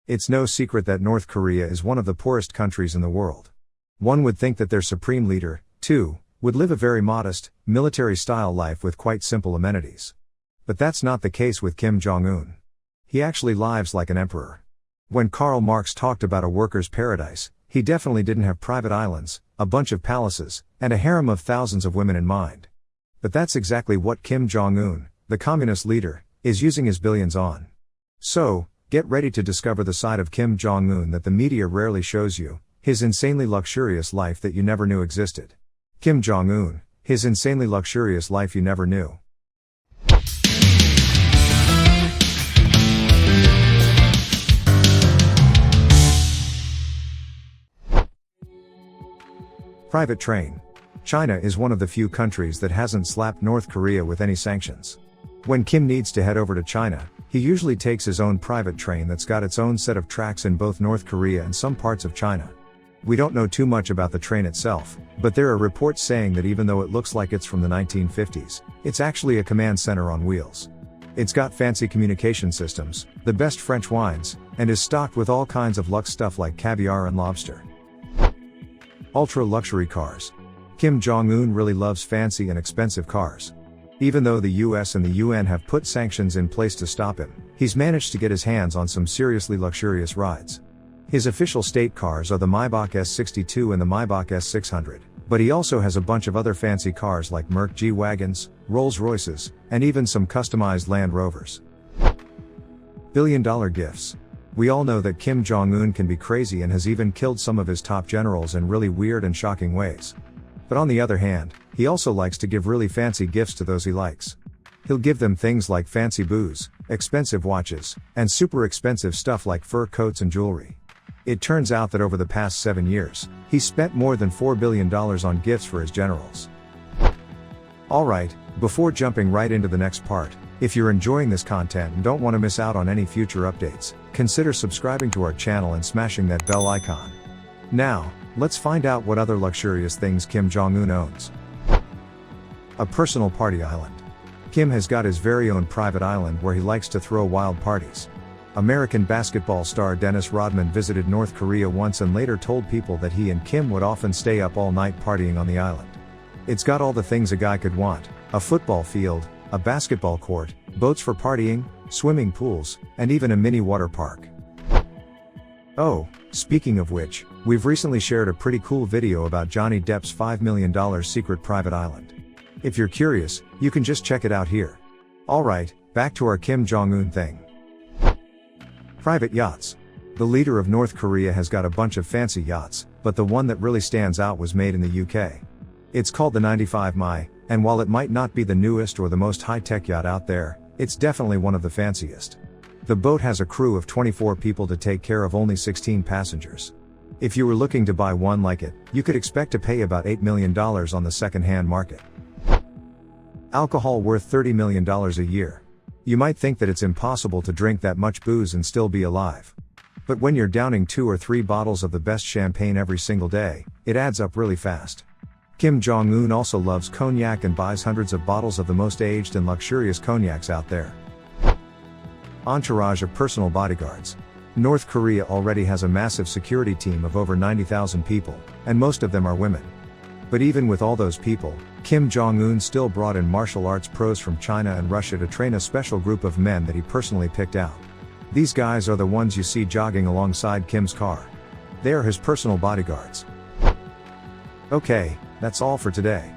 It's no secret that North Korea is one of the poorest countries in the world. One would think that their supreme leader, too, would live a very modest, military-style life with quite simple amenities. But that's not the case with Kim Jong-un. He actually lives like an emperor. When Karl Marx talked about a worker's paradise, he definitely didn't have private islands, a bunch of palaces, and a harem of thousands of women in mind. But that's exactly what Kim Jong-un, the communist leader, is using his billions on. So, get ready to discover the side of Kim Jong-un that the media rarely shows you, his insanely luxurious life that you never knew existed. Kim Jong-un, his insanely luxurious life you never knew. Private train. China is one of the few countries that hasn't slapped North Korea with any sanctions. When Kim needs to head over to China, he usually takes his own private train that's got its own set of tracks in both North Korea and some parts of China. We don't know too much about the train itself, but there are reports saying that even though it looks like it's from the 1950s, it's actually a command center on wheels. It's got fancy communication systems, the best French wines, and is stocked with all kinds of luxe stuff like caviar and lobster. Ultra-luxury cars. Kim Jong-un really loves fancy and expensive cars. Even though the US and the UN have put sanctions in place to stop him, he's managed to get his hands on some seriously luxurious rides. His official state cars are the Maybach S62 and the Maybach S600, but he also has a bunch of other fancy cars like Merc G-Wagons, Rolls-Royces, and even some customized Land Rovers. Billion-dollar gifts. We all know that Kim Jong-un can be crazy and has even killed some of his top generals in really weird and shocking ways. But on the other hand, he also likes to give really fancy gifts to those he likes. He'll give them things like fancy booze, expensive watches, and super expensive stuff like fur coats and jewelry. It turns out that over the past 7 years, he's spent more than $4 billion on gifts for his generals. Alright, before jumping right into the next part, if you're enjoying this content and don't want to miss out on any future updates, consider subscribing to our channel and smashing that bell icon. Now, let's find out what other luxurious things Kim Jong-un owns. A personal party island. Kim has got his very own private island where he likes to throw wild parties. American basketball star Dennis Rodman visited North Korea once and later told people that he and Kim would often stay up all night partying on the island. It's got all the things a guy could want: a football field, a basketball court, boats for partying, swimming pools, and even a mini water park. Oh, speaking of which, we've recently shared a pretty cool video about Johnny Depp's $5 million secret private island. If you're curious, you can just check it out here. Alright, back to our Kim Jong-un thing. Private yachts. The leader of North Korea has got a bunch of fancy yachts, but the one that really stands out was made in the UK. It's called the 95 Mi, and while it might not be the newest or the most high-tech yacht out there, it's definitely one of the fanciest. The boat has a crew of 24 people to take care of only 16 passengers. If you were looking to buy one like it, you could expect to pay about $8 million on the second-hand market. Alcohol worth $30 million a year. You might think that it's impossible to drink that much booze and still be alive. But when you're downing 2 or 3 bottles of the best champagne every single day, it adds up really fast. Kim Jong-un also loves cognac and buys hundreds of bottles of the most aged and luxurious cognacs out there. Entourage of personal bodyguards. North Korea already has a massive security team of over 90,000 people, and most of them are women. But even with all those people, Kim Jong-un still brought in martial arts pros from China and Russia to train a special group of men that he personally picked out. These guys are the ones you see jogging alongside Kim's car. They are his personal bodyguards. Okay, that's all for today.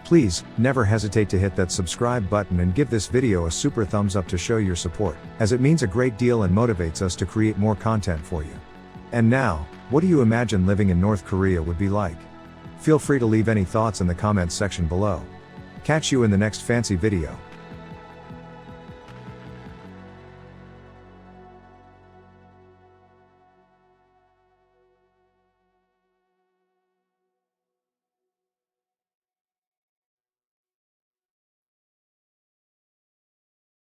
Please, never hesitate to hit that subscribe button and give this video a super thumbs up to show your support, as it means a great deal and motivates us to create more content for you. And now, what do you imagine living in North Korea would be like? Feel free to leave any thoughts in the comments section below. Catch you in the next fancy video.